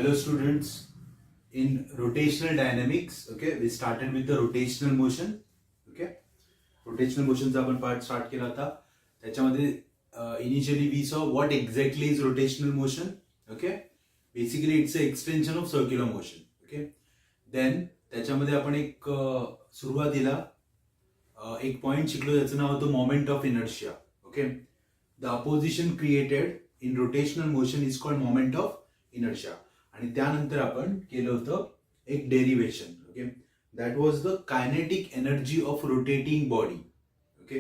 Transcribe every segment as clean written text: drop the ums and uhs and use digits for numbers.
Hello students, in rotational dynamics, okay, we started with the rotational motion, okay. Rotational motion चा आपण part start केला होता. त्याच्यामध्ये initially we saw what exactly is rotational motion, okay. Basically it's a extension of circular motion, okay. Then त्याच्यामध्ये आपण एक सुरुवातीला एक पॉइंट शिकलो ज्याचं नाव होतं moment of inertia, okay. The opposition created in rotational motion is called moment of inertia. आणि त्यानंतर आपण केलं होतं एक derivation, okay. That was the kinetic energy of rotating body, okay.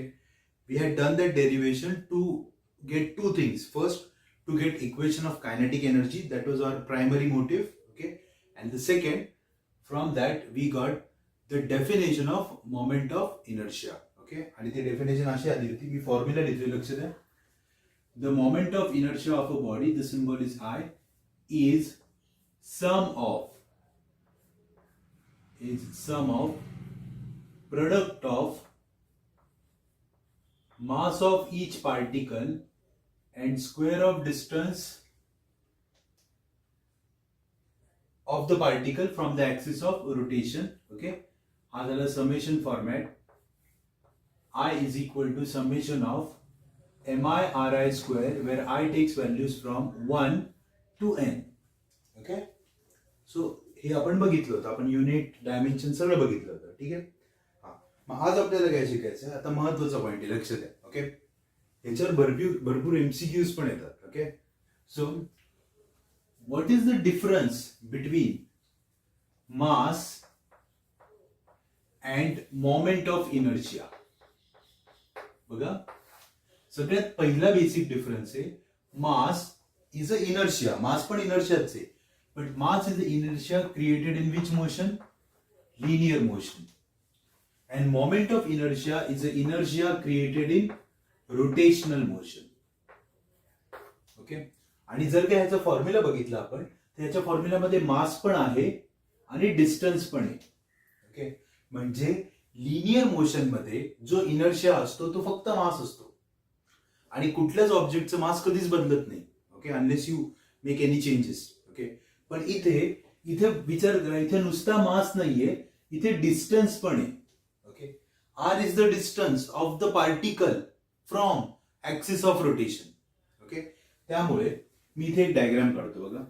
We had done that derivation to get two things. First, to get equation of kinetic energy, that was our primary motive, okay. And the second, from that we got the definition of moment of inertia, okay. आणि ती definition अशी आली होती, मी formula लिहितोय, लक्ष द्या. The moment of inertia of a body, the symbol is I, is sum of product of mass of each particle and square of distance of the particle from the axis of rotation, okay. हा झाला summation format. I is equal to summation of mi ri square, where I takes values from 1 to n, okay. So हे आपण बघितलं होतं, आपण unit dimension सगळं बघितलं होतं, ठीक आहे. हा, मग आज आपल्याला काय शिकायचं आहे, आता महत्वाचा पॉइंट आहे, लक्ष द्या, ओके. याच्यावर भरपूर एमसीक्यूज पण येतात, okay. So what is the difference between mass and moment of inertia. बघा, सगळ्यात पहिला बेसिक डिफरन्स आहे, मास इज अ इनर्शिया. मास पण इनर्शियाच आहे, but mass is a inertia created in which motion? Linear motion. And moment of inertia is a inertia created in rotational motion, okay. आणि जर का ह्याचा फॉर्म्युला बघितला आपण, तर ह्याच्या फॉर्म्युल्यामध्ये मास पण आहे आणि डिस्टन्स पण आहे, ओके. म्हणजे लिनियर मोशन मध्ये जो इनर्शिया असतो तो फक्त मास असतो आणि कुठल्याच ऑब्जेक्टचं मास कधीच बदलत नाही, okay, unless you make any changes, okay. पण इथे विचार करा, इथे नुसता मास नाहीये, इथे डिस्टन्स पण आहे, okay. R is the distance of the particle from axis of rotation, okay. त्यामुळे मी इथे एक डायग्राम काढतो, बघा,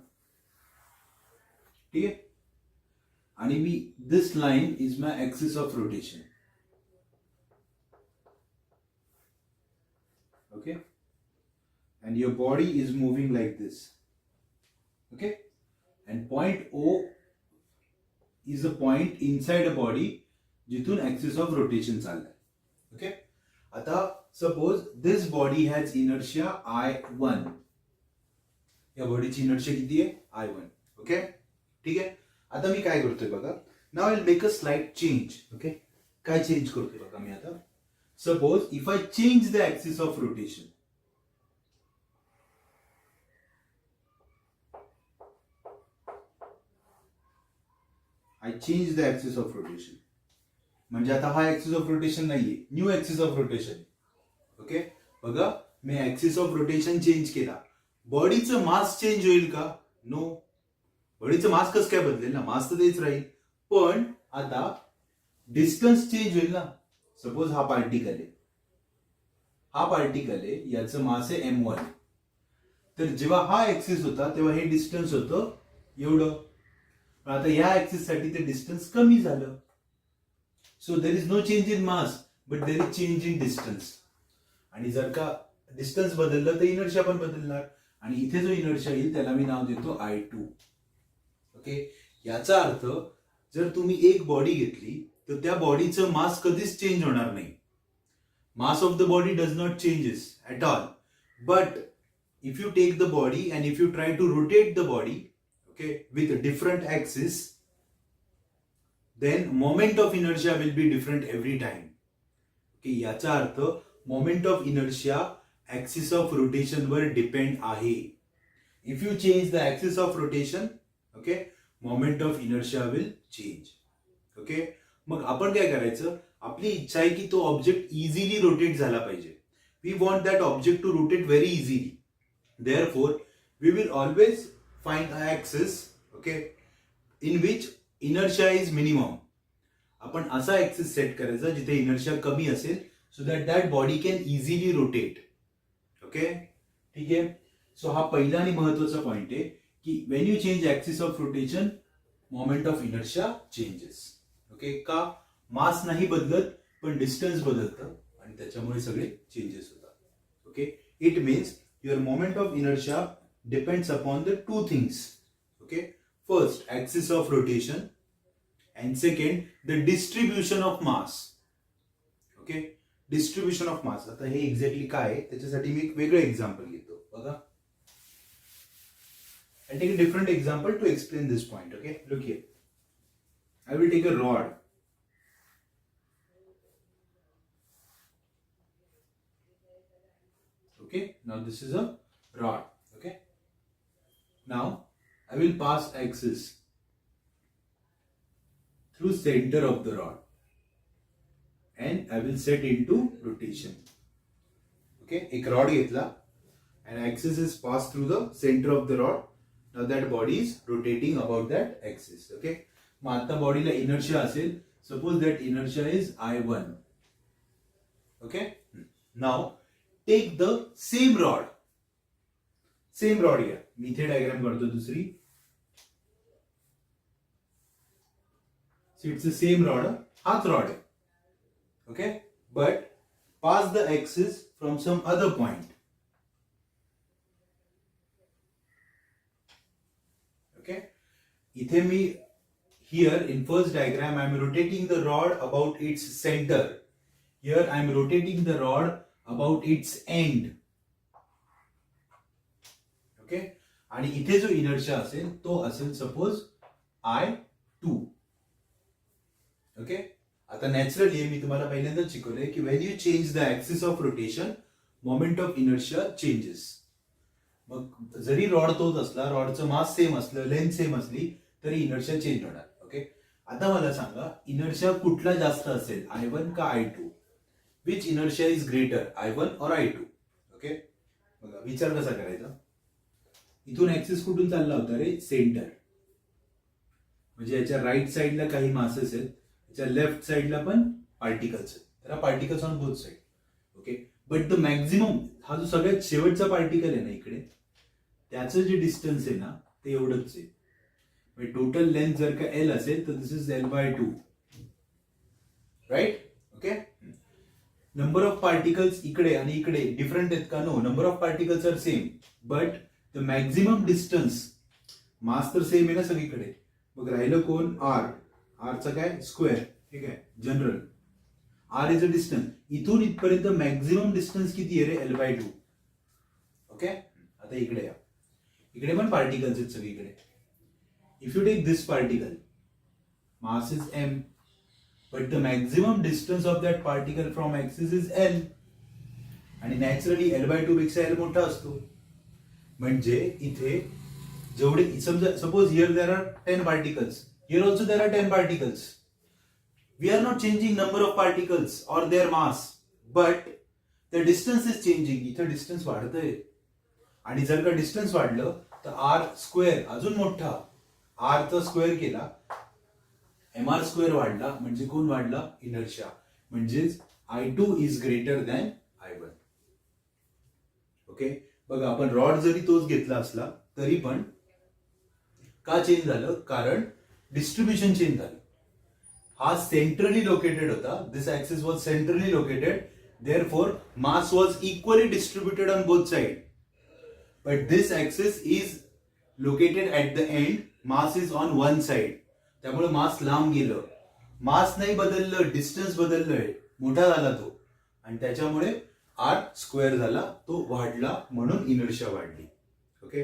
ठीक आहे. आणि मी this line is my axis of rotation, okay. And your body is moving like this, okay. And point O is a point inside a body जिथून ऍक्सिस ऑफ रोटेशन चाललंय, ओके. आता suppose this body has inertia I1. या बॉडीची inertia किती आहे? I1, okay, ठीक आहे. आता मी काय करतोय बघा, now I will make a slight change, okay. काय चेंज करतोय बघा मी आता. Suppose if I change the axis of rotation, I change the axis of rotation, म्हणजे आता हा ऍक्सिस ऑफ रोटेशन नाहीये, new axis of rotation, okay. बघा, मी ऍक्सिस ऑफ रोटेशन चेंज केला, बॉडीचं मास चेंज होईल का? नो. बॉडीचं मास कसं काय बदलेल ना, मास तर तेच राहील, पण आता डिस्टन्स चेंज होईल ना. सपोज हा पार्टिकल आहे, याचं मास आहे m1. तर जेव्हा हा ऍक्सिस होता तेव्हा हे डिस्टन्स होतं एवढं, पण आता या ऍक्सिस साठी ते डिस्टन्स कमी झालं. So there is no change in mass, but there is change in distance. आणि जर का डिस्टन्स बदललं तर इनर्शिया पण बदलणार, आणि इथे जो इनर्शिया येईल त्याला मी नाव देतो I2, ओके. याचा अर्थ जर तुम्ही एक बॉडी घेतली तर त्या बॉडीचं मास कधीच चेंज होणार नाही. Mass of the body does not changes at all, but if you take the body and if you try to rotate the body, okay, with different axis, then moment of inertia will be different every time, okay. याचा अर्थ moment of inertia axis of rotation वर depend आहे. if you change the axis of rotation, okay, moment of inertia will change, okay. मग आपण काय करायचं, आपली इच्छा आहे की तो ऑब्जेक्ट इझिली रोटेट झाला पाहिजे. we want that object to rotate very easily, therefore we will always find an axis okay, in which inertia is minimum. आपण असा ऍक्सिस सेट करायचा जिथे इनर्शिया कमी असेल, so that that body can easily rotate. Okay, ठीक आहे. So हा पहिला आणि महत्वाचा पॉइंट आहे की Wien you change axis of rotation, moment of inertia changes. Okay, का मास नाही बदलत पण डिस्टन्स बदलतं आणि त्याच्यामुळे सगळे चेंजेस होतात. Okay, it means your moment of inertia depends upon the two things. Okay, first axis of rotation and second the distribution of mass. Okay, distribution of मास. आता हे एक्झॅक्टली काय आहे त्याच्यासाठी मी एक वेगळं एक्झाम्पल घेतो. बघा, I take a different example to explain this point. Okay, look here. I will take a rod. Okay, now this is a rod. Okay, now I will pass axis through center of the rod and I will set into rotation. Okay, एक rod घेतला and axis is passed through the center of the rod. Now that body is rotating about that axis. Okay, मग आता बॉडीला inertia असेल, suppose that inertia is I1. Okay, now take the same rod घ्या. मी इथे diagram काढतो दुसरी. So it's the same rod, हाच rod आहे. Okay, but pass the axis from some other point. Okay, इथे मी here in first diagram I am rotating the rod about its center. Here I am rotating the rod about its end. Okay, आणि इथे जो inertia असेल तो असेल suppose I2. Okay, आता naturally मी तुम्हाला पहिल्यांदा शिकवलंय की when you change the axis of rotation, moment of inertia changes. मग जरी रॉड तोच असला, रॉडचं मास सेम असलं, लेंथ सेम असली तरी इनर्शिया चेंज होणार. ओके, आता मला सांगा इनर्शिया कुठला जास्त असेल, I1 का I2? Which inertia is greater, I1 और I2? ओके, बघा विचार कसा करायचा. इथून ऍक्सिस कुठून चालला होता रे, सेंटर. म्हणजे याच्या राईट साइडला काही मासेस आहेत, याच्या लेफ्ट साइडला पण पार्टिकल्स आहेत. तर particles on both side. Okay, but the maximum, हा जो सगळ्यात शेवटचा पार्टिकल आहे ना इकडे, त्याचं जे डिस्टन्स आहे ना ते एवढंच आहे. म्हणजे टोटल लेंथ जर का L असेल तर this is L/2. Right. Okay, number of particles इकडे आणि इकडे डिफरंट आहेत का? No, number of particles are same but the maximum distance, mass तर सेम आहे ना सगळीकडे. मग राहिलं कोण? R. आरचा काय? स्क्वेअर. ठीक आहे, general. R is a distance. इथून इथपर्यंत मॅक्झिमम डिस्टन्स किती आहे रे? L/2. ओके, आता इकडे या. इकडे पण पार्टिकल्स आहेत सगळीकडे. If you take this particle, mass is M, but the maximum distance of that particle from axis is L. आणि नॅचरली L/2 पेक्षा L मोठा असतो. म्हणजे इथे जेवढे, समजा suppose here there are 10 particles, here also there are 10 particles. We are not changing number of particles or their mass, but the distance is changing. इथे distance वाढतंय आणि जर का डिस्टन्स वाढलं तर R स्क्वेअर अजून मोठा, R चा स्क्वेअर केला, mr स्क्वेअर वाढला म्हणजे कोण वाढला? इनर्शिया. म्हणजेच I2 is greater than I1. Okay, बघा आपण रॉड जरी तोच घेतला असला तरी पण का चेंज झालं? कारण डिस्ट्रीब्युशन चेंज झालं. हा सेंट्रली लोकेटेड होता, this axis was centrally located, therefore mass was equally distributed on both side. But this axis is located at the end, mass is on one side. त्यामुळे mass लांब गेलं. मास नाही बदललं, distance बदललंय, मोठा झाला तो, आणि त्याच्यामुळे R स्क्वेअर झाला, तो वाढला, म्हणून इनर्शिया वाढली. Okay,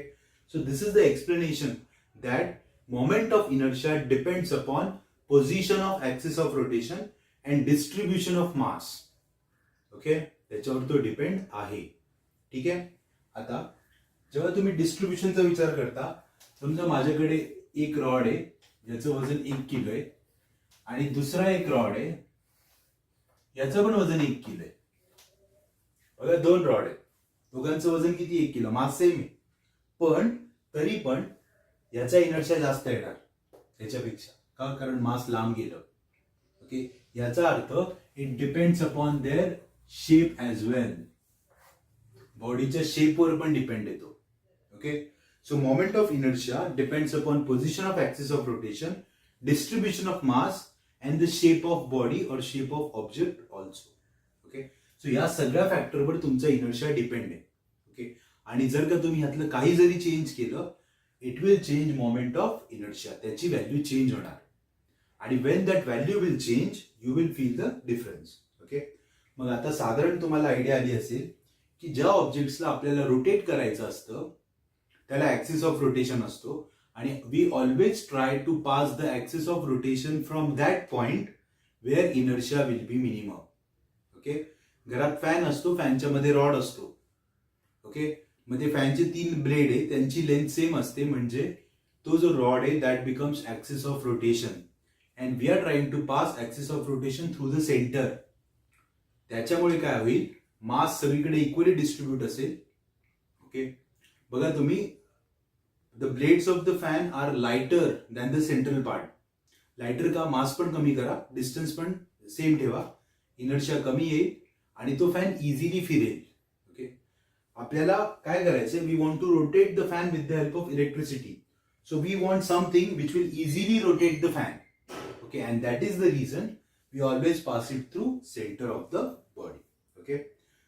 so this is the explanation that moment of inertia depends upon position of axis of rotation and distribution of mass. Okay, त्याच्यावर तो डिपेंड आहे. ठीक आहे. आता जेव्हा तुम्ही डिस्ट्रीब्युशनचा विचार करता, समजा माझ्याकडे एक रॉड आहे ज्याचं वजन 1 किलो आहे आणि दुसरा एक रॉड आहे याचं पण वजन 1 किलो आहे. बघा, 2 रॉड आहेत, दोघांचं वजन किती? 1 किलो. मास सेम आहे, पण तरी पण याचा इनर्शिया जास्त येणार त्याच्यापेक्षा, का? कारण मास लांब गेलं. ओके, याचा अर्थ it depends upon their shape as well. बॉडीच्या शेपवर पण डिपेंड येतो. Okay, so moment of inertia depends upon position of axis of rotation, distribution of mass and the shape of body और shape of object also. Okay, so या सगळ्या फॅक्टरवर तुमचा inertia depend आहे. ओके, आणि जर का तुम्ही ह्यातलं काही जरी चेंज केलं, it will change moment of inertia. त्याची व्हॅल्यू चेंज होणार. आणि Wien that value will change, you will feel the difference. Okay, मग आता साधारण तुम्हाला आयडिया आली असेल की ज्या ऑब्जेक्ट्सला आपल्याला रोटेट करायचं असतं त्याला ऍक्सिस ऑफ रोटेशन असतो, आणि we always try to pass the axis of rotation from that point where inertia will be minimum. Okay, घरात फॅन असतो, फॅनच्या मध्ये रॉड असतो. ओके, मग ते फॅनचे 3 ब्लेड आहे, त्यांची लेंथ सेम असते, म्हणजे तो जो रॉड आहे that becomes axis of rotation, and we are trying to pass axis of rotation through the center. त्याच्यामुळे काय होईल, मास सगळीकडे इक्वली डिस्ट्रीब्यूट असेल. ओके, बघा तुम्ही, the blades of the fan are lighter than the central part. Lighter का? Mass पण कमी करा, डिस्टन्स पण सेम ठेवा, इनर्शिया कमी येईल आणि तो फॅन इझिली फिरेल. ओके, आपल्याला काय करायचंय, we want to rotate the fan with the help of electricity. So we want something which will easily rotate the fan. Okay, and that is the reason we always pass it through centre of the body. Okay,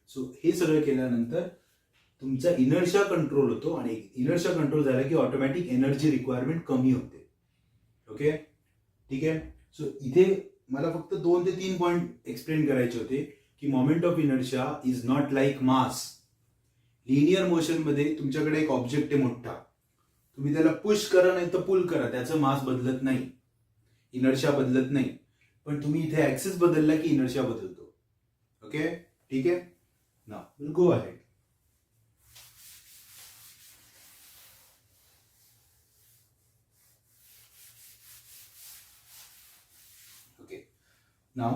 so हे सगळं केल्यानंतर तुमचा inertia control होतो, आणि inertia control झाला की automatic energy requirement कमी होते. ओके, ठीक आहे. सो इथे मला फक्त 2 ते 3 पॉइंट एक्सप्लेन करायचे होते की moment of inertia is not like mass. Linear motion मध्ये तुमच्याकडे एक ऑब्जेक्ट आहे मोठा, तुम्ही त्याला पुश करा नाही तर पुल करा, त्याचं मास बदलत नाही, इनर्शिया बदलत नाही. पण तुम्ही इथे ऍक्सिस बदलला की इनर्शिया बदलतो. ओके, ठीक आहे. Now will go ahead. Now,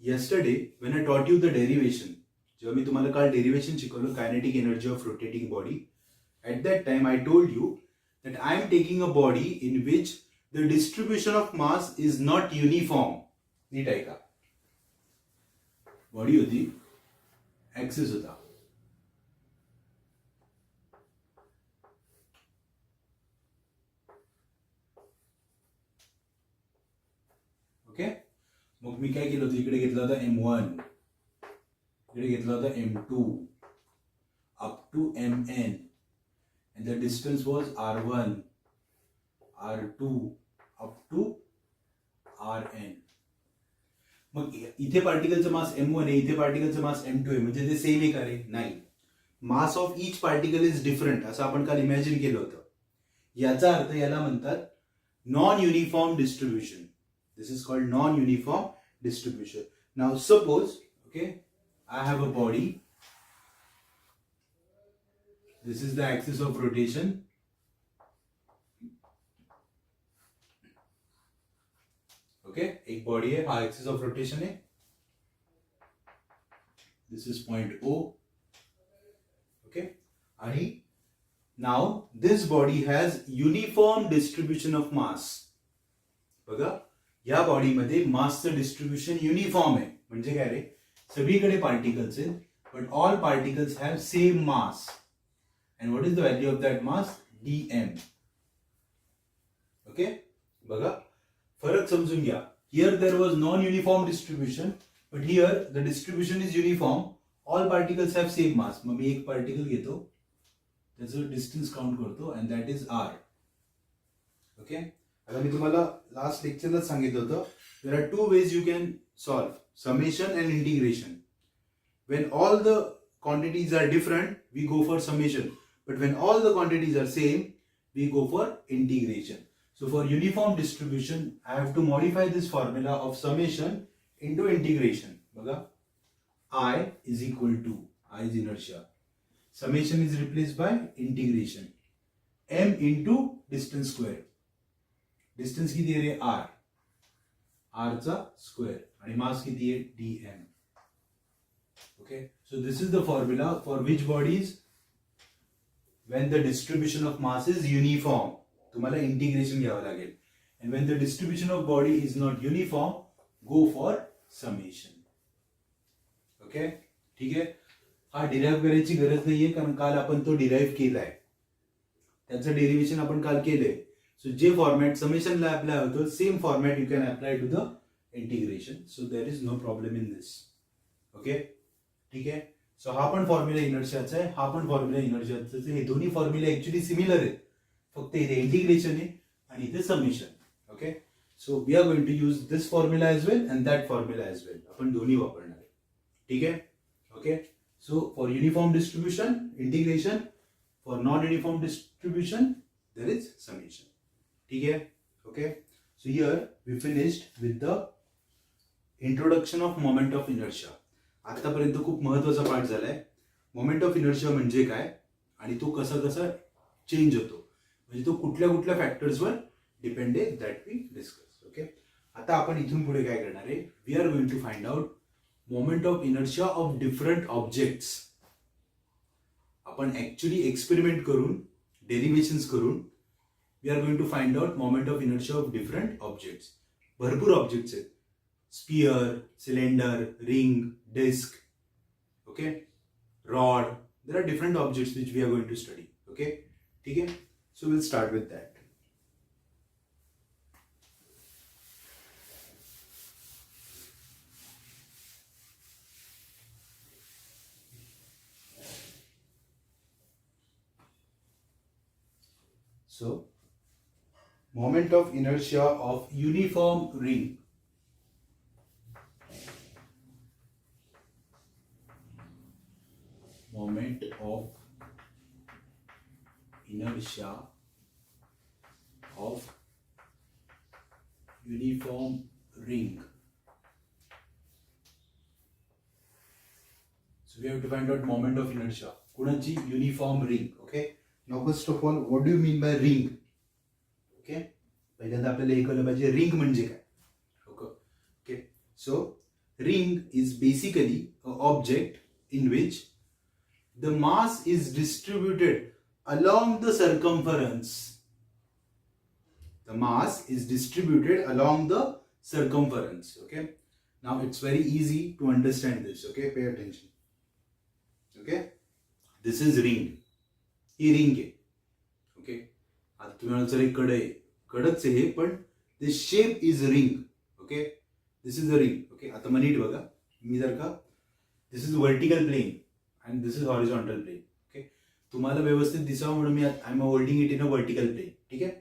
yesterday when I taught you the derivation, जेव्हा मी तुम्हाला काल डेरिवेशन शिकवलं, kinetic energy of rotating body, at that time I told you that I am taking a body in which the distribution of mass is not uniform. नीट ऐका, body होती, axis होता, okay. मग मी काय केलं होतं, इकडे घेतला होता M1, इकडे घेतला होता M2 up to Mn, and the distance was R1, R2 up to Rn. मग इथे पार्टिकलचं मास M1 आहे, इथे पार्टिकलचं मास M2 आहे, म्हणजे ते सेम आहे का रे? नाही. Mass of each particle is different, असं आपण काल इमॅजिन केलं होतं. याचा अर्थ याला म्हणतात non uniform distribution. This is called non-uniform distribution. Now suppose, okay, I have a body. This is the axis of rotation. Okay, एक body है, हाँ axis of rotation है. This is point O. Okay, आणि now this body has uniform distribution of mass. बघा, या बॉडीमध्ये मासचं distribution uniform आहे, म्हणजे काय रे, सगळीकडे पार्टिकल्स आहेत, but all particles have same mass. And what is the value of that mass? dm. Okay, बघा फरक समजून घ्या. Here there was non uniform distribution, but here the distribution is uniform, all particles have same mass. मग मी एक particle घेतो, त्याचं distance count करतो, and that is r. Okay, आता मी तुम्हाला लास्ट लेक्चरलाच सांगितलं होतं, there are 2 ways you can solve, summation and integration. When all the quantities are different, we go for summation, but when all the quantities are same, we go for integration. So for uniform distribution, I have to modify this formula of summation into integration. बघा, I is equal to, I is inertia, summation is replaced by integration, m into distance square. Distance किती आहे रे? r, r चा square, आणि मास किती आहे? dm. Okay, so this is the formula for which bodies when the distribution of mass is uniform. तुम्हाला integration घ्यावं लागेल. And Wien the distribution of body is not uniform, go for summation. Okay, ठीक आहे. हा derive करायची गरज नाहीये, कारण काल आपण तो डिराईव्ह केलाय, त्याचं डेरिव्हेशन आपण काल केलंय. सो जे फॉर्मॅट समेशनला अप्लाय होतं, same format you can apply to the integration. So there is no problem in this. Okay, ठीक आहे. सो हा पण फॉर्म्युला इनर्शियाचा आहे, हा पण फॉर्म्युला इनर्शियाचा आहे. हे दोन्ही फॉर्म्युला ऍक्च्युली सिमिलर आहेत, फक्त इथे इंटिग्रेशन आहे आणि इथे summation. Okay, so we are going to use this formula as well and that formula as well. आपण दोन्ही वापरणार आहे. ठीक आहे. Okay, so for uniform distribution integration, for non uniform distribution there is summation. ठीक आहे. Okay, so here we finished with the introduction of moment of inertia. आतापर्यंत खूप महत्वाचा पार्ट झालाय. मोमेंट ऑफ इनर्शिया म्हणजे काय आणि तो कसा कसा चेंज होतो, म्हणजे तो कुठल्या कुठल्या फॅक्टर्सवर डिपेंड आहे, दॅट वी डिस्कस. ओके, आता आपण इथून पुढे काय करणार आहे, we are going to find out moment of inertia of different objects. आपण ऍक्च्युली एक्सपेरिमेंट करून, डेरिव्हेशन्स करून, we are going to find out moment of inertia of different objects. भरपूर ऑब्जेक्ट्स आहेत, sphere, cylinder, ring, disc, okay, rod. There are different objects which we are going to study. Okay, ठीक है. So we'll start with that. So, moment of inertia of uniform ring. Moment of inertia of uniform ring. So we have to find out moment of inertia. कुणाची uniform ring. Okay. Now first of all, what do you mean by ring? Okay. पहिल्यांदा आपल्याला हे कळलं पाहिजे ring म्हणजे काय. Okay. So ring is basically an object in which the mass is distributed along the circumference. The mass is distributed along the circumference. Okay. Now it's very easy to understand this. Okay. Pay attention. Okay. This is ring. ही ring आहे. Okay, आता तुम्हाला जर एक कड आहे, कडच आहे पण this shape is ring. Okay, this is a ring. Okay, आता मग नीट बघा, मी जर का this is vertical plane and this is horizontal plane. Okay, तुम्हाला व्यवस्थित दिसावं म्हणून मी I am holding it in a vertical plane. ठीक आहे.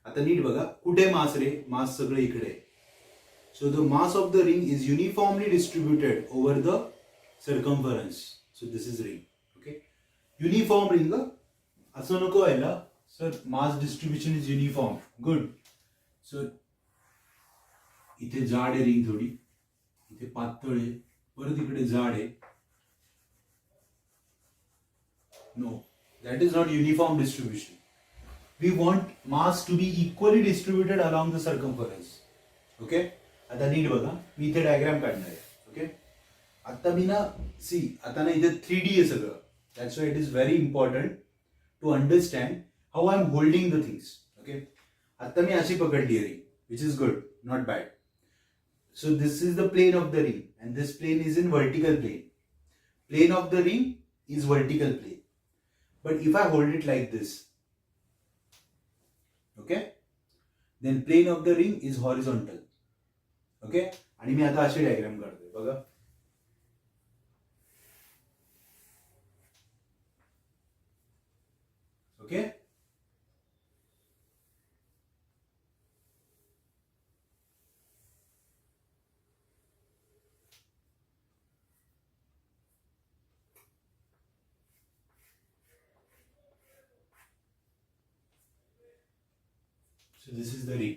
आता नीट बघा, कुठे मास रे, मास सगळं इकडे आहे. So the mass of the ring is uniformly distributed over the circumference. So this is ring. Okay, uniform ring. असं नको व्हायला sir, mass distribution is uniform. Good. So इथे जाड आहे रिंग थोडी, इथे पातळ आहे, परत इकडे जाड आहे. No, that is not uniform distribution. We want mass to be equally distributed along the circumference. Okay? आता नीट बघा, मी इथे डायग्राम काढणार आहे. ओके, आता मी ना आता ना इथे 3D आहे सगळं. That's why it is very important to understand how I am holding the things. Okay? आता मी अशी पकडली आहे ring, which is good, not bad. So this is the plane of the ring and this plane is in vertical plane. Plane of the ring is vertical plane. But if I hold it like this, okay, then plane of the ring is horizontal. Okay, आणि मी आता अशी diagram काढतोय बघा. Okay, so this is the ring.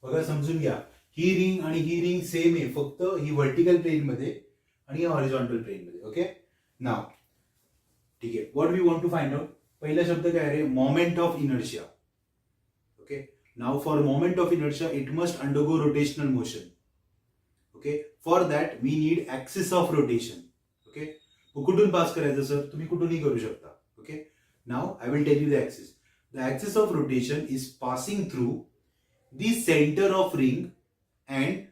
बघा, समजून घ्या, ही ring आणि ही ring same आहे, फक्त ही व्हर्टिकल प्लेन मध्ये आणि ही हॉरिझॉन्टल प्लेन मध्ये. ओके, नाव ठीक आहे. What we want to find out, पहिला शब्द काय रे, moment of inertia. Okay, now for moment of inertia it must undergo rotational motion. Okay, for that we need axis of rotation. Okay, कुठून pass करायचं sir, तुम्ही कुठूनही करू शकता. Okay, now I will tell you the axis. the axis of rotation is passing through the center of ring and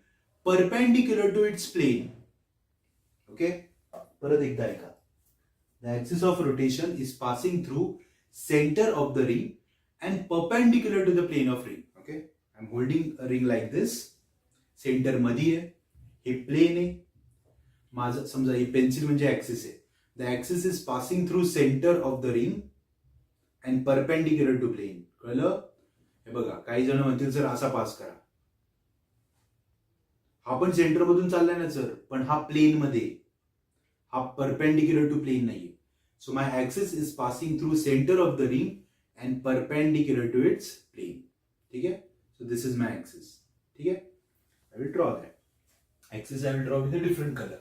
perpendicular to its plane. Okay, परत एकदा ऐका. The axis of rotation is passing through center of the ring and perpendicular to the plane of ring. Okay, I'm holding a ring like this. Center मध्ये आहे, हे plain आहे. माझं समजा ही पेन्सिल म्हणजे ऍक्सिस आहे. The axis is passing through centre of the ring and perpendicular to plane. कळलं? हे बघा, काही जण म्हणतील सर असा पास करा. हा पण सेंटर मधून चाललाय ना सर, पण हा प्लेन मध्ये, हा परपेंडिक्युलर टू प्लेन नाहीये. So my axis is passing through centre of the ring and perpendicular to its plane. ठीक आहे? So this is my axis. ठीक आहे? I will draw that. Axis I will draw with a different color.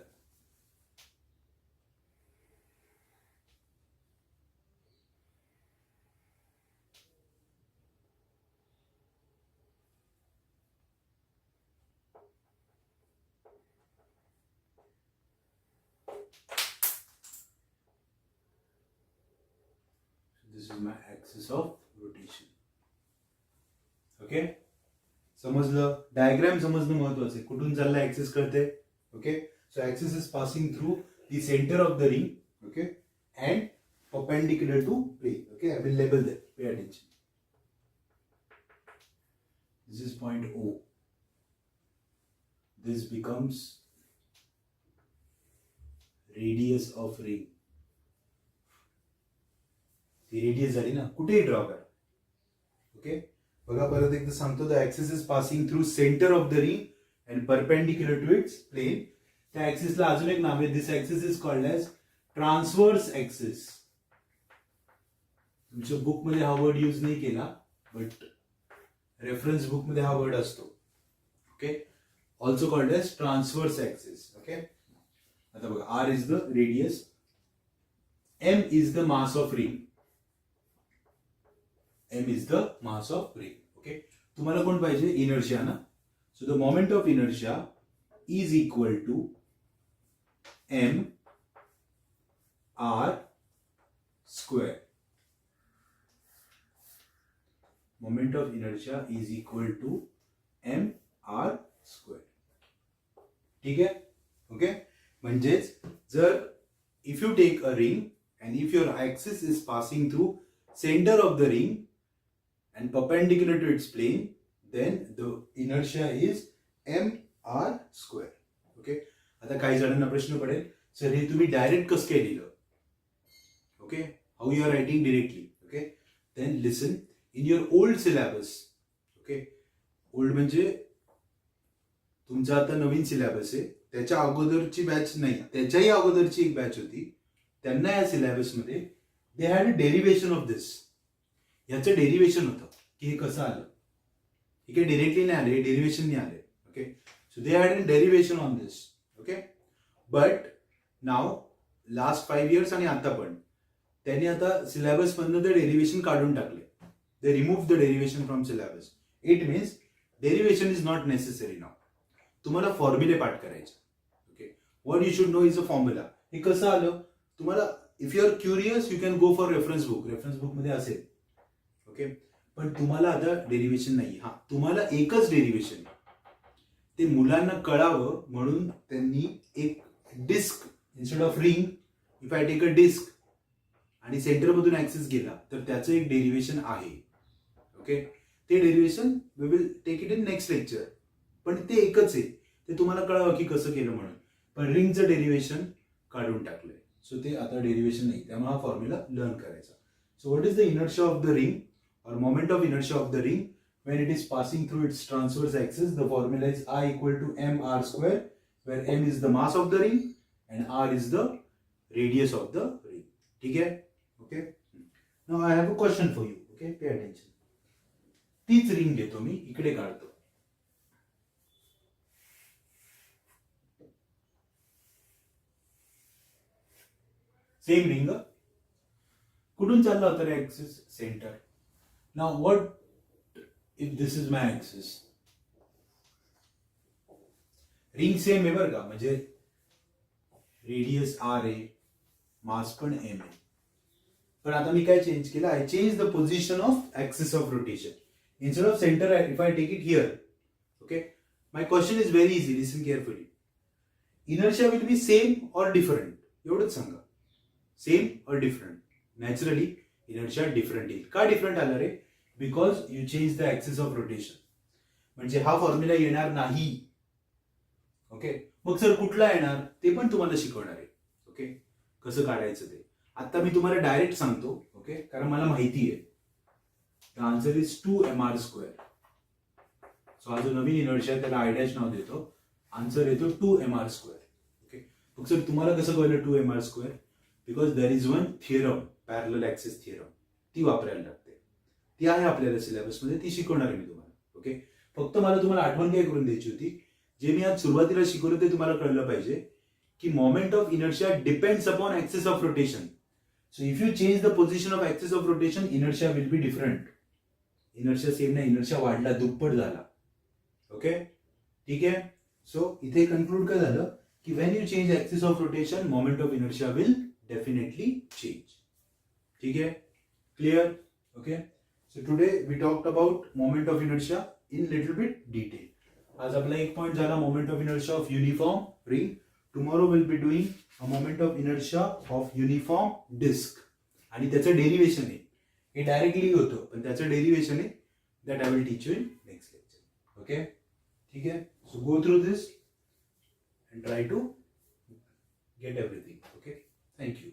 This is my axis of rotation. Okay? समजलं? Diagram समजणं महत्वाचं आहे. कुठून चालला ऍक्सिस कळते. Okay, so axis is passing through the center of the ring. Okay, and perpendicular to plane. Okay, I will label that. Pay attention. This is point O. This becomes radius of ring. ती radius झाली ना, कुठेही draw करा. Okay, बघा परत एकदा सांगतो. The axis is passing through centre of the ring and perpendicular to its plane. त्या ऍक्सिसला अजून एक नाव आहे. This axis is called as transverse axis. तुमच्या बुक मध्ये हा वर्ड यूज नाही केला, बट रेफरन्स बुक मध्ये हा वर्ड असतो. Okay, also called as transverse axis. Okay, आता बघा, R is the radius, M is the mass of ring. M is the mass of ring. Okay, तुम्हाला कोण पाहिजे? इनर्शिया ना. So the moment of inertia is equal to m r square. Moment of inertia is equal to m r square. ठीक आहे? Okay, म्हणजेच जर if you take a ring and if your axis is passing through center of the ring and perpendicular to its plane, then the inertia is mr square. Okay, आता काही जणांना प्रश्न पडेल, sir हे तुम्ही डायरेक्ट कसं काय लिहिलं? Okay, how you are writing directly? Okay, then listen. In your old syllabus, okay, old म्हणजे तुमचा आता नवीन सिलेबस आहे, त्याच्या अगोदरची बॅच नाही, त्याच्याही अगोदरची एक बॅच होती, त्यांना या सिलेबसमध्ये they had a derivation of this. याचं डेरिव्हेशन होतं की हे कसं आलं. हे काही डिरेक्टली नाही आले, डेरिव्हेशनने आले. Okay, so they had a derivation on this. Okay, but now last 5 years आणि आता पण त्यांनी आता सिलेबस मधनं ते डेरिव्हेशन काढून टाकले. They remove the derivation from syllabus. It means derivation is not necessary now. तुम्हाला फॉर्म्युले पाठ करायचे. Okay, what you should know is a formula. हे कसं आलं तुम्हाला, if you are curious you can go for reference book. Reference book मध्ये असेल. ओके, पण तुम्हाला आता डेरिव्हेशन नाही. हा, तुम्हाला एकच डेरिव्हेशन, ते मुलांना कळावं म्हणून त्यांनी एक disc instead of ring, if I take a disc आणि सेंटर मधून ऍक्सिस गेला तर त्याचं एक डेरिव्हेशन आहे. ओके, ते derivation we will take it in next lecture. पण ते एकच आहे, ते तुम्हाला कळावं की कसं केलं म्हणून. पण रिंगचं डेरिव्हेशन काढून टाकलंय. सो ते आता डेरिव्हेशन नाही, त्यामुळे हा फॉर्म्युला लर्न करायचा. So what is the inertia of the ring or moment of inertia of the ring when it is passing through its transverse axis? The formula is I equal to mr square, where m is the mass of the ring and r is the radius of the ring. ठीक है? Okay, now I have a question for you. Okay, pay attention. तीच ring घेतो मी, इकडे काढतो. Same ring, कुठून चालला होता रे axis? Centre. Now what if this is my axis? Ring same आहे बरं का, म्हणजे रेडियस r आहे, मास पण m आहे. पण आता मी काय चेंज केलं, I change the position of axis of rotation. Instead of centre, if I take it here, okay, my question is very easy, listen carefully. Inertia will be same or different, एवढंच सांगा. Same or different. Naturally inertia different येईल. का different आला रे? Because you change the axis of rotation. म्हणजे हा formula येणार नाही. ओके, मग सर कुठला येणार ते पण तुम्हाला शिकवणार आहे. ओके, कसं काढायचं ते आता मी तुम्हाला डायरेक्ट सांगतो. ओके, कारण मला माहिती आहे. The answer is 2mr². So हा जो नवीन इनर्शिया त्याला आयडॅश नाव देतो. आन्सर येतो 2mr². ओके, मग सर तुम्हाला कसं कळलं 2mr²? Because there is one theorem, parallel axis theorem, ती वापरायला लागते. ती आहे आपल्याला सिलेबसमध्ये, ती शिकवणार आहे मी तुम्हाला. ओके, फक्त मला तुम्हाला आठवण काय करून द्यायची होती, जे मी आज सुरुवातीला शिकवलं ते तुम्हाला कळलं पाहिजे की moment of inertia depends upon axis of rotation. So if you change the position of axis of rotation, inertia will be different. Inertia same नाही, इनर्शिया वाढला, दुप्पट झाला. ओके, ठीक आहे. सो इथे कन्क्लूड काय झालं की when you change axis of rotation, moment of inertia will definitely change. ठीक आहे, clear? Okay, so today we talked about moment of inertia in little bit detail. आज आपला एक पॉइंट झाला moment of inertia of uniform ring. Tomorrow will be doing a moment of inertia of uniform disc, आणि त्याचं derivation आहे. हे directly होतं, पण त्याचं डेरिवेशन आहे, that I will teach you in next lecture. Okay, ठीक आहे. So go through this and try to get everything. Okay, thank you.